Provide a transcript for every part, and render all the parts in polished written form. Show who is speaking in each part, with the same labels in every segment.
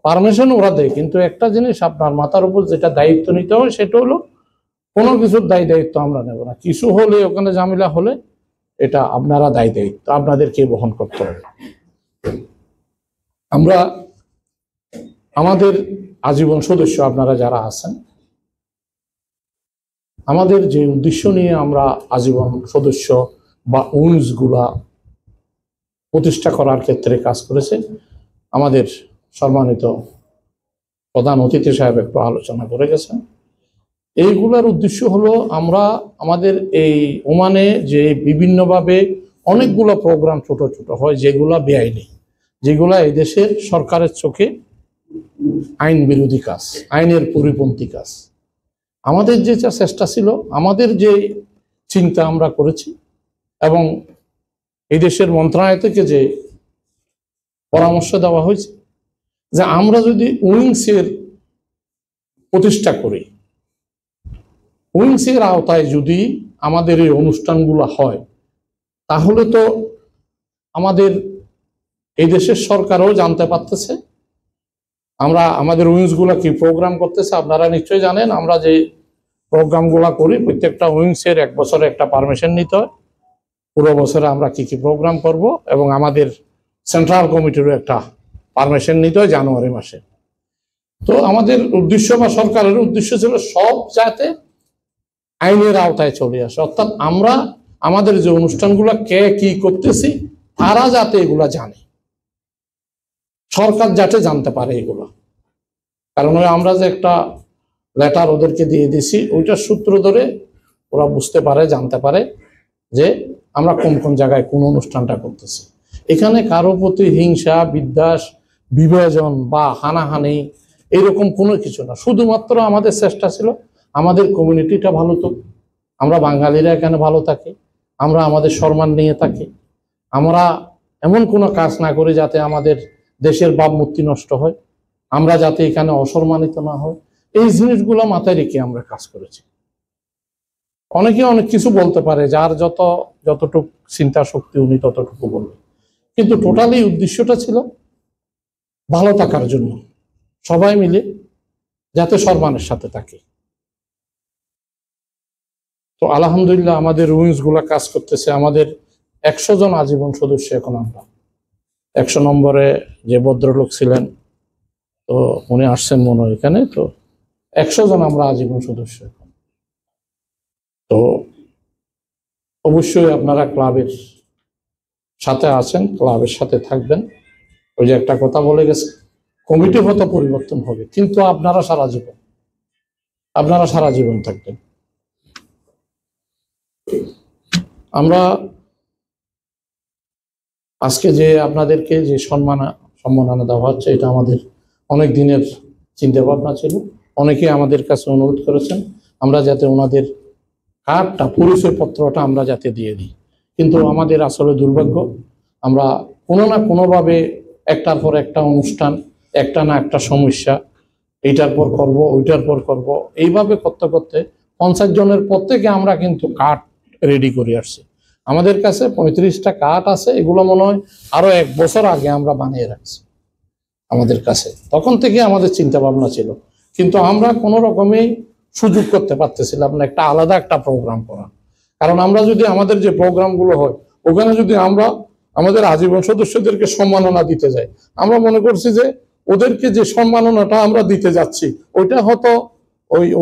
Speaker 1: Permission ওরা দেয়, কিন্তু একটা জিনিস আপনার মাথার উপর যেটা দায়িত্ব নিতে হয় সেটা হলো কোনো কিছুর দায়িত্ব আমরা নেব না। কিছু হলে ওখানে ঝামেলা হলে এটা আপনারা দায়িত্ব আপনাদেরকে বহন করতে হবে। আমরা আমাদের আজীবন সদস্য আপনারা যারা আছেন, আমাদের যে উদ্দেশ্য নিয়ে আমরা আজীবন সদস্য বা উইংস গুলা প্রতিষ্ঠা করার ক্ষেত্রে কাজ করেছে, আমাদের সম্মানিত প্রধান অতিথি সাহেব একটু আলোচনা করে গেছেন। এইগুলার উদ্দেশ্য হলো আমরা আমাদের এই ওমানে যে বিভিন্নভাবে অনেকগুলো প্রোগ্রাম ছোট ছোট হয় যেগুলা বেআইনি, যেগুলা এই দেশের সরকারের চোখে আইন বিরোধী কাজ, আইনের পরিপন্থী কাজ। আমাদের যে চেষ্টা ছিল, আমাদের যে চিন্তা আমরা করেছি এবং এই দেশের মন্ত্রণালয় থেকে যে পরামর্শ দেওয়া হয়েছে যে আমরা যদি উইংসের প্রতিষ্ঠা করি, উইংসের আওতায় যদি আমাদের এই অনুষ্ঠানগুলো হয়, তাহলে তো আমাদের এই দেশের সরকারও জানতে পারতেছে আমরা আমাদের উইংসগুলো কি প্রোগ্রাম করতেছে। আপনারা নিশ্চয়ই জানেন আমরা যে প্রোগ্রামগুলো করি, প্রত্যেকটা উইংসের 1 বছরে একটা পারমিশন নিতে হয়, পুরো বছরে আমরা কি কি প্রোগ্রাম করব, এবং আমাদের সেন্ট্রাল কমিটিরও একটা পারমিশন নিতে হয় জানুয়ারি মাসে। তো আমাদের উদ্দেশ্য বা সরকারের উদ্দেশ্য ছিল সব যাতে আইনের আওতায় চলে আসে, অর্থাৎ আমরা আমাদের যে অনুষ্ঠানগুলো কে কি করতেছি তারা যাতে এগুলা জানে, সরকার যাতে জানতে পারে এগুলা। কারণ আমরা যে একটা লেটার ওদেরকে দিয়ে দিছি, ওইটার সূত্র ধরে ওরা বুঝতে পারে, জানতে পারে যে আমরা কোন কোন জায়গায় কোন অনুষ্ঠানটা করতেছি। এখানে কারো প্রতি হিংসা, বিদ্বেষ, বিভাজন বা হানাহানি এরকম কোনো কিছু না। শুধুমাত্র আমাদের চেষ্টা ছিল আমাদের কমিউনিটিটা ভালো থাকুক, আমরা বাঙালিরা এখানে ভালো থাকি, আমরা আমাদের সম্মান নিয়ে থাকি, আমরা এমন কোনো কাজ না করি যাতে আমাদের দেশের ভাবমূর্তি নষ্ট হয়, আমরা যাতে এখানে অসম্মানিত না হয়। এই জিনিসগুলো মাথায় রেখে আমরা কাজ করেছি। অনেকে অনেক কিছু বলতে পারে, যার যতটুকু চিন্তা শক্তি উনি ততটুকু বলবেন, কিন্তু টোটালি উদ্দেশ্যটা ছিল ভালো থাকার জন্য, সবাই মিলে যাতে সম্মানের সাথে থাকে। তো আলহামদুলিল্লাহ আমাদের উইংস গুলা কাজ করতেছে। আমাদের 100 জন আজীবন সদস্য এখন আমরা। 100 নম্বরে যে ভদ্রলোক ছিলেন, তো উনি আসছেন মনে হয় এখানে, তো 100 জন আমরা আজীবন সদস্য এখন। তো অবশ্যই আপনারা ক্লাবের সাথে আছেন, ক্লাবের সাথে থাকবেন। ওই যে একটা কথা বলে গেছে, কমিটি হয়তো পরিবর্তন হবে, কিন্তু আপনারা সারা জীবন থাকবেন। আমরা আজকে যে আপনাদেরকে যে সম্মাননা দেওয়া হচ্ছে, এটা আমাদের অনেক দিনের চিন্তা ভাবনা ছিল। অনেকে আমাদের কাছে অনুরোধ করেছেন আমরা যাতে ওনাদের কার্ডটা, পরিচয়পত্রটা আমরা যাতে দিয়ে দিই, কিন্তু আমাদের আসলে দুর্ভাগ্য, আমরা কোনো না কোনোভাবে একটার পর একটা অনুষ্ঠান, একটা না একটা সমস্যা, এইটার পর করব, ওইটার পর করব, এইভাবে করতে করতে 50 জনের প্রত্যেকে আমরা কিন্তু কার্ড রেডি করে আসছি। আমাদের কাছে 35টা কার্ড আছে, এগুলো মনে হয় আরো 1 বছর আগে আমরা বানিয়ে রাখছি আমাদের কাছে। তখন থেকে আমাদের চিন্তা ভাবনা ছিল, কিন্তু আমরা কোনো রকমেই সুযোগ করতে পারতেছিলাম না একটা আলাদা একটা প্রোগ্রাম করা। কারণ আমরা যদি আমাদের যে প্রোগ্রামগুলো হয় ওখানে যদি আমরা আমাদের আজীবন সদস্যদেরকে সম্মাননা দিতে যাই, আমরা মনে করছি যে ওদেরকে যে সম্মাননাটা আমরা দিতে যাচ্ছি ওইটা হয়তো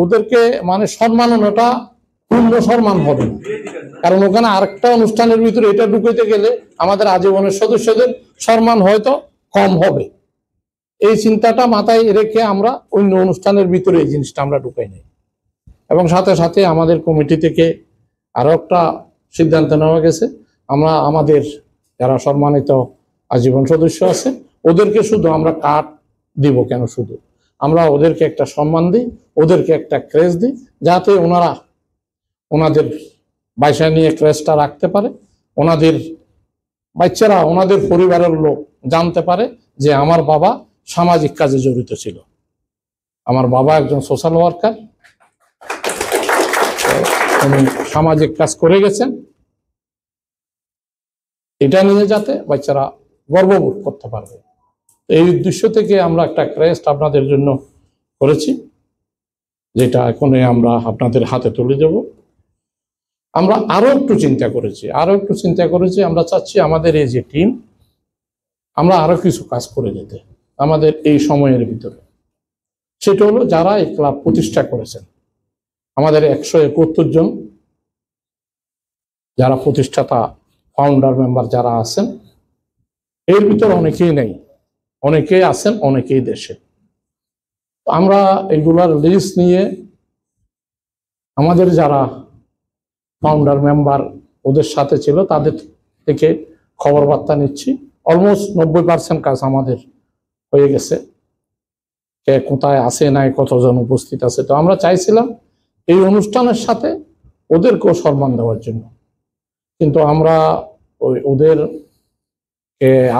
Speaker 1: ওদেরকে মানে সম্মাননাটা পূর্ণ সম্মান হবে না। কারণ ওখানে আরেকটা অনুষ্ঠানের ভিতরে এটা ঢুকাইতে গেলে আমাদের আজীবনের সদস্যদের সম্মান হয়তো কম হবে। এই চিন্তাটা মাথায় রেখে আমরা অন্য অনুষ্ঠানের ভিতরে এই জিনিসটা আমরা ঢুকাই নাই। এবং সাথে সাথে আমাদের কমিটি থেকে আরো একটা সিদ্ধান্ত নেওয়া গেছে, আমরা আমাদের যারা সম্মানিত আজীবন সদস্য আছে ওদেরকে শুধু আমরা কার্ড দিব কেন, শুধু আমরা ওদেরকে একটা সম্মান দিই, ওদেরকে একটা ক্রেজ দিই, যাতে ওনারা ওনাদের বাসা নিয়ে ক্রেজটা রাখতে পারে, ওনাদের বাচ্চারা, ওনাদের পরিবারের লোক জানতে পারে যে আমার বাবা সামাজিক কাজে জড়িত ছিল, আমার বাবা একজন সোশ্যাল ওয়ার্কার, উনি সামাজিক কাজ করে গেছেন। এটা নিয়ে যাতে বাচ্চারা গর্ববোধ করতে পারবে। এই উদ্দেশ্য থেকে আমরা একটা ক্রেস্ট আপনাদের জন্য করেছি, যেটা এখন আমরা আপনাদের হাতে তুলে দেব। আমরা আরো একটু চিন্তা করেছি, আমরা চাচ্ছি আমাদের এই যে টিম, আমরা আরো কিছু কাজ করে যেতে আমাদের এই সময়ের ভিতরে। সেটা হলো যারা এই ক্লাব প্রতিষ্ঠা করেছেন, আমাদের 171 জন যারা প্রতিষ্ঠাতা ফাউন্ডার মেম্বার যারা আছেন, এর ভিতর অনেকেই নেই, অনেকেই আছেন, অনেকেই দেশে। আমরা এগুলার লিস্ট নিয়ে আমাদের যারা ফাউন্ডার মেম্বার ওদের সাথে ছিল তাদের থেকে খবর বার্তা নিচ্ছি। অলমোস্ট 90% কাজ আমাদের হয়ে গেছে, কে কোথায় আছে নাই, কতজন উপস্থিত আছে। তো আমরা চাইছিলাম এই অনুষ্ঠানের সাথে ওদেরকেও সম্মান দেওয়ার জন্য, কিন্তু আমরা ওদের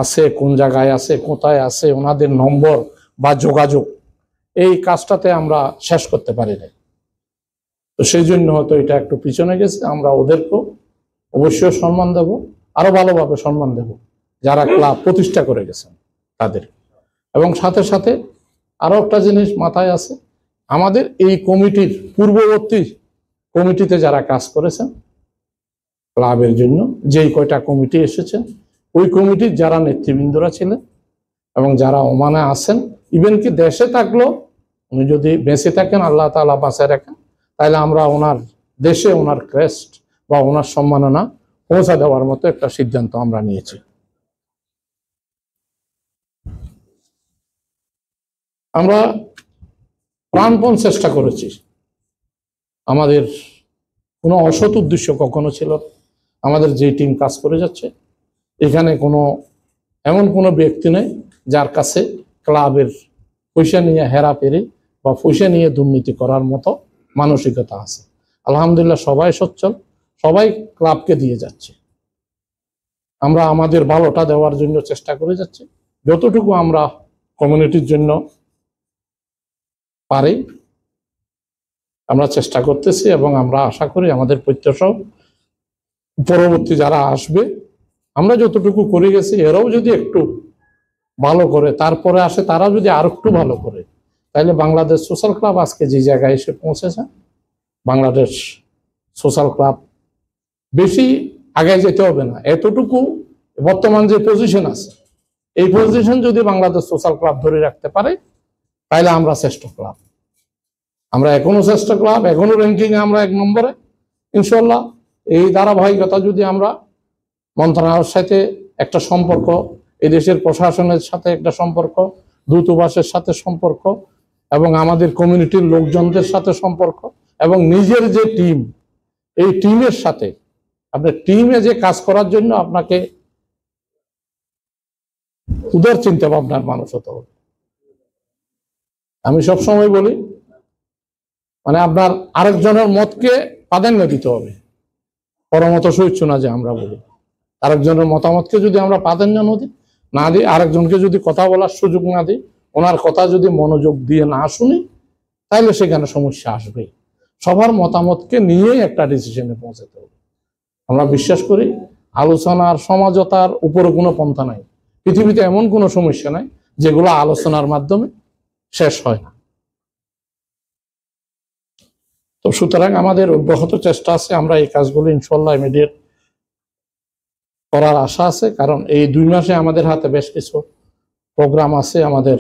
Speaker 1: আছে কোন জায়গায় আছে, কোথায় আছে, ওনাদের নম্বর বা যোগাযোগ, এই কাজটাতে আমরা শেষ করতে পারি না। তো সেই জন্য হয়তো এটা একটু পিছনে গেছে। আমরা ওদেরকেও অবশ্যই সম্মান দেব, আরো ভালোভাবে সম্মান দেব যারা ক্লাব প্রতিষ্ঠা করে গেছেন তাদের। এবং সাথে সাথে আরো একটা জিনিস মাথায় আছে, আমাদের এই কমিটির পূর্ববর্তী কমিটিতে যারা কাজ করেছেন ক্লাবের জন্য, যেই কয়টা কমিটি এসেছে, ওই কমিটির যারা নেতৃবৃন্দরা ছিলেন এবং যারা ওমানে আছেন, ইভেন কি দেশে থাকলেও উনি যদি বেঁচে থাকেন, আল্লাহ তাআলা বাঁচায় রাখেন, তাহলে আমরা ওনার দেশে ওনার ক্রেস্ট বা ওনার সম্মাননা পৌঁছা দেওয়ার মতো একটা সিদ্ধান্ত আমরা নিয়েছি। আমরা প্রাণপণ চেষ্টা করেছি, আমাদের কোনো অসৎ উদ্দেশ্য কখনো ছিল না। আমাদের যে টিম কাজ করে যাচ্ছে এখানে এমন কোনো ব্যক্তি নেই যার কাছে ক্লাবের পয়সা নিয়ে হেরাফেরি বা পয়সা নিয়ে দুর্নীতি করার মতো মানসিকতা আছে। আলহামদুলিল্লাহ সবাই সচ্ছল, সবাই ক্লাবকে দিয়ে যাচ্ছে। আমরা আমাদের ভালোটা দেওয়ার জন্য চেষ্টা করে যাচ্ছি, যতটুকু আমরা কমিউনিটির জন্য পারি আমরা চেষ্টা করতেছি। এবং আমরা আশা করি আমাদের প্রত্যাশা পরবর্তী যারা আসবে, আমরা যতটুকু করে গেছি এরাও যদি একটু ভালো করে তারপরে আসে, তারা যদি আর একটু ভালো করে, তাহলে বাংলাদেশ সোশ্যাল ক্লাব আজকে যে জায়গায় এসে পৌঁছেছে, বাংলাদেশ সোশ্যাল ক্লাব বেশি আগে যেতে হবে না। এতটুকু বর্তমান যে পজিশন আছে, এই পজিশন যদি বাংলাদেশ সোশ্যাল ক্লাব ধরে রাখতে পারে, তাহলে আমরা শ্রেষ্ঠ ক্লাব। আমরা এখনো শ্রেষ্ঠ ক্লাব, এখনো র্যাঙ্কিং এ আমরা 1 নম্বরে ইনশাল্লাহ। এই ধারাবাহিকতা যদি আমরা মন্ত্রণালয়ের সাথে একটা সম্পর্ক, এই দেশের প্রশাসনের সাথে একটা সম্পর্ক, দূতাবাসের সাথে সম্পর্ক, এবং আমাদের কমিউনিটির লোকজনদের সাথে সম্পর্ক, এবং নিজের যে টিম, এই টিমের সাথে আপনার টিমে যে কাজ করার জন্য আপনাকে উদার চিন্তা ভাবনার মানুষ হতে হবে। আমি সবসময় বলি, মানে আপনার আরেকজনের মতকে প্রাধান্য দিতে হবে, পরমত সহিচ্ছ না যে আমরা বলি। আরেকজনের মতামতকে যদি আমরা প্রাধান্য না দিই, আরেকজনকে যদি কথা বলার সুযোগ না দিই, ওনার কথা যদি মনোযোগ দিয়ে না শুনি, তাহলে সেখানে সমস্যা আসবে। সবার মতামতকে নিয়েই একটা ডিসিশনে পৌঁছাতে হবে। আমরা বিশ্বাস করি আলোচনার সমঝোতার উপরে কোনো পন্থা নাই। পৃথিবীতে এমন কোনো সমস্যা নাই যেগুলো আলোচনার মাধ্যমে শেষ হয় না। তো সুতরাং আমাদের অব্যাহত চেষ্টা আছে, আমরা এই কাজগুলো ইনশাল্লাহ ইমিডিয়েট করার আশা আছে। কারণ এই 2 মাসে আমাদের হাতে বেশ কিছু প্রোগ্রাম আছে। আমাদের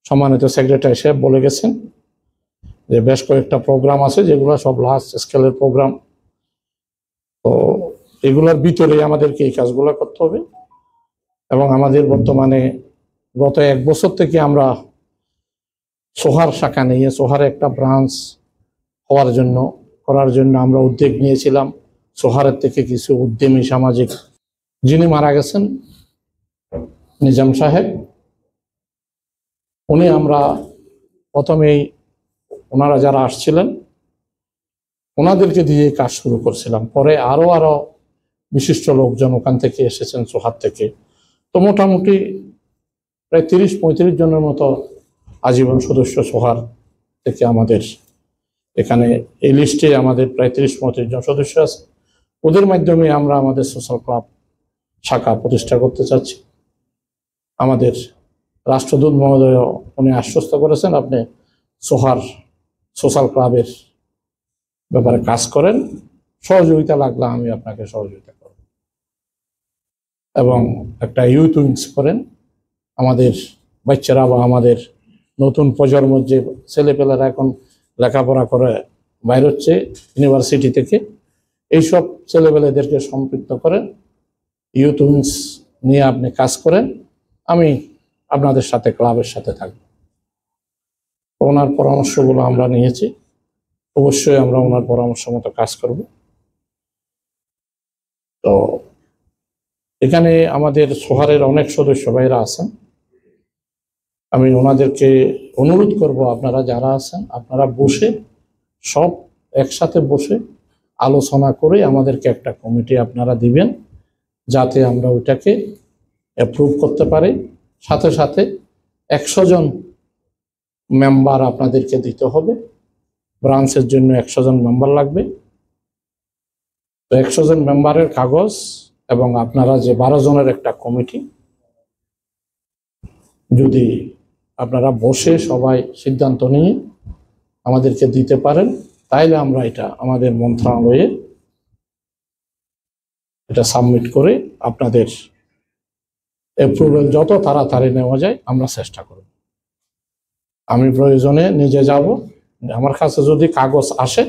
Speaker 1: সম্মানিত সেক্রেটারি সাহেব বলে গেছেন যে বেশ কয়েকটা প্রোগ্রাম আছে, যেগুলো সব লার্জ স্কেলের প্রোগ্রাম। তো এগুলোর ভিতরে আমাদেরকে এই কাজগুলো করতে হবে। এবং আমাদের বর্তমানে গত 1 বছর থেকে আমরা সোহার শাখা নিয়ে, সোহারে একটা ব্রাঞ্চ করার জন্য আমরা উদ্যোগ নিয়েছিলাম। সোহারের থেকে কিছু উদ্যমী সামাজিক, যিনি মারা গেছেন নিজাম সাহেব, উনি আমরা প্রথমেই ওনারা যারা আসছিলেন ওনাদেরকে দিয়ে কাজ শুরু করছিলাম। পরে আরো বিশিষ্ট লোকজন ওখান থেকে এসেছেন, সোহার থেকে। তো মোটামুটি প্রায় 30-35 জনের মতো আজীবন সদস্য সোহার থেকে আমাদের এখানে এই লিস্টে আমাদের প্রায় 30-35 জন সদস্য আছে। ওদের মাধ্যমে আমরা আমাদের সোশ্যাল ক্লাব শাখা প্রতিষ্ঠা করতে চাচ্ছি। আমাদের রাষ্ট্রদূত মহোদয় উনি আশ্বস্ত করেছেন আপনি সোহার সোশ্যাল ক্লাবের ব্যাপারে কাজ করেন, সহযোগিতা লাগলে আমি আপনাকে সহযোগিতা করব, এবং একটা ইউথ উইংস করেন। আমাদের বাচ্চারা বা আমাদের নতুন প্রজন্মের যে ছেলেপেলেরা এখন লেখাপড়া করে বাইর হচ্ছে ইউনিভার্সিটি থেকে, এইসব ছেলেপেলেদেরকে সম্পৃক্ত করেন, ইউথ উইংস নিয়ে আপনি কাজ করেন, আমি আপনাদের সাথে ক্লাবের সাথে থাকব। ওনার পরামর্শগুলো আমরা নিয়েছি, অবশ্যই আমরা ওনার পরামর্শ মতো কাজ করব। তো এখানে আমাদের সোহারের অনেক সদস্য ভাইরা আছেন, আমি ওনাদেরকে অনুরোধ করব আপনারা যারা আছেন আপনারা বসে সব একসাথে বসে আলোচনা করে আমাদেরকে একটা কমিটি আপনারা দিবেন, যাতে আমরা ওইটাকে অ্যাপ্রুভ করতে পারি। সাথে সাথে 100 জন মেম্বার আপনাদেরকে দিতে হবে, ব্রাঞ্চের জন্য 100 জন মেম্বার লাগবে। তো 100 জন মেম্বারের কাগজ এবং আপনারা যে 12 জনের একটা কমিটি যদি আপনারা বসে সবাই সিদ্ধান্ত নিয়ে আমাদেরকে দিতে পারেন, তাইলে আমরা এটা আমাদের মন্ত্রণালয়ে এটা সাবমিট করে আপনাদের অ্যাপ্রুভাল যত তাড়াতাড়ি নেওয়া যায় আমরা চেষ্টা করব। আমি প্রয়োজনে নিজে যাব, আমার কাছে যদি কাগজ আসে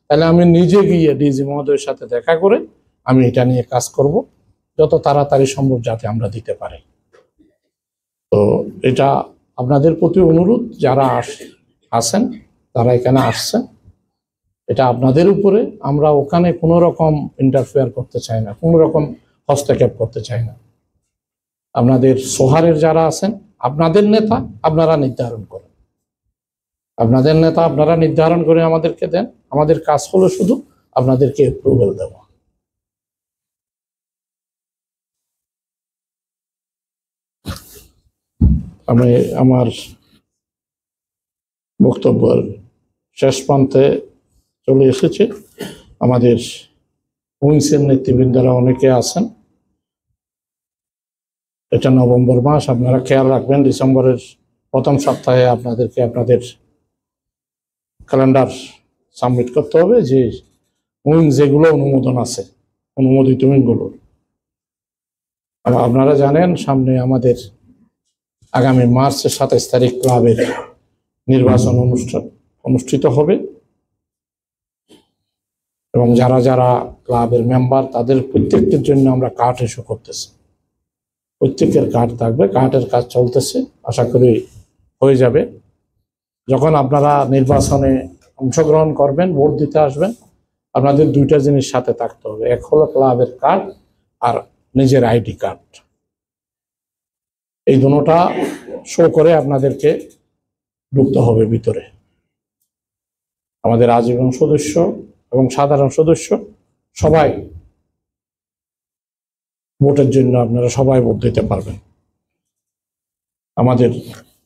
Speaker 1: তাহলে আমি নিজে গিয়ে ডিজি মহোদয়ের সাথে দেখা করে আমি এটা নিয়ে কাজ করব, যত তাড়াতাড়ি সম্ভব যাতে আমরা দিতে পারি। তো এটা আপনাদের প্রতি অনুরোধ, যারা আসেন তারা এখানে আসছেন, এটা আপনাদের উপরে, আমরা ওখানে কোনো রকম ইন্টারফেয়ার করতে চাই না, কোনো রকম হস্তক্ষেপ করতে চাই না। আপনাদের সোহারের যারা আছেন আপনাদের নেতা আপনারা নির্ধারণ করেন, আপনাদের নেতা আপনারা নির্ধারণ করে আমাদেরকে দেন, আমাদের কাজ হলো শুধু আপনাদেরকে অ্যাপ্রুভাল দেওয়া। আমি আমার বক্তব্যের শেষ প্রান্তে চলে এসেছি। আমাদের উইংসের নেতৃবৃন্দরা অনেকে আছেন, এটা নভেম্বর মাস, আপনারা খেয়াল রাখবেন ডিসেম্বরের প্রথম সপ্তাহে আপনাদেরকে আপনাদের ক্যালেন্ডার সাবমিট করতে হবে, যে উইং যেগুলো অনুমোদন আছে অনুমোদিত উইংগুলো। আপনারা জানেন সামনে আমাদের আগামী মার্চের 27 তারিখ ক্লাবের নির্বাচন অনুষ্ঠিত হবে, এবং যারা যারা ক্লাবের মেম্বার তাদের প্রত্যেকের জন্য আমরা কার্ড ইস্যু করতেছি, প্রত্যেকের কার্ড থাকবে, কার্ডের কাজ চলতেছে, আশা করি হয়ে যাবে। যখন আপনারা নির্বাচনে অংশগ্রহণ করবেন, ভোট দিতে আসবেন, আপনাদের দুইটা জিনিস সাথে থাকতে হবে, এক হলো ক্লাবের কার্ড আর নিজের আইডি কার্ড। এই দুটোটা শো করে আপনাদেরকে ঢুকতে হবে ভিতরে। আমাদের আজীবন সদস্য এবং সাধারণ সদস্য সবাই ভোটের জন্য আপনারা সবাই ভোট দিতে পারবেন।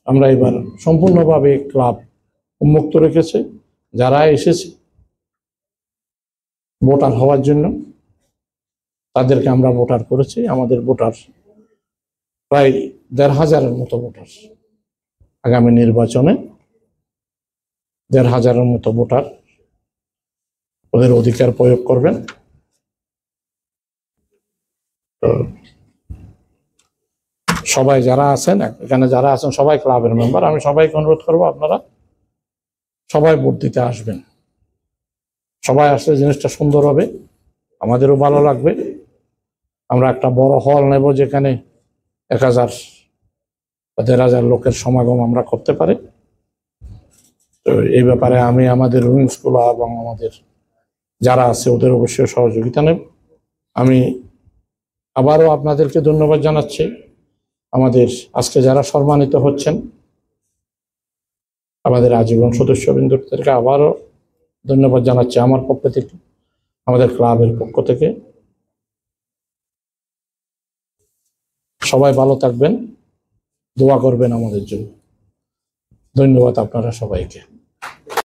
Speaker 1: আমরা এবার সম্পূর্ণভাবে ক্লাব উন্মুক্ত রেখেছে, যারা এসেছে ভোটার হওয়ার জন্য তাদেরকে আমরা ভোটার করেছি। আমাদের ভোটার প্রায় 1,500-এর মতো ভোটার, আগামী নির্বাচনে 1,500-এর মতো ভোটার ওদের অধিকার প্রয়োগ করবেন। তো সবাই যারা আছেন এখানে, যারা আছেন সবাই ক্লাবের মেম্বার, আমি সবাইকে অনুরোধ করবো আপনারা সবাই ভোট দিতে আসবেন। সবাই আসলে জিনিসটা সুন্দর হবে, আমাদেরও ভালো লাগবে। আমরা একটা বড় হল নেব যেখানে 1,000 বা 1,500 লোকের সমাগম আমরা করতে পারি। তো এই ব্যাপারে আমি আমাদের উইংসগুলো এবং আমাদের যারা আছে ওদের অবশ্যই সহযোগিতা নেব। আমি আবারও আপনাদেরকে ধন্যবাদ জানাচ্ছি, আমাদের আজকে যারা সম্মানিত হচ্ছেন আমাদের আজীবন সদস্যবৃন্দদেরকে আবারও ধন্যবাদ জানাচ্ছি আমার পক্ষ থেকে, আমাদের ক্লাবের পক্ষ থেকে। সবাই ভালো থাকবেন, দোয়া করবেন আমাদের জন্য। ধন্যবাদ আপনারা সবাইকে।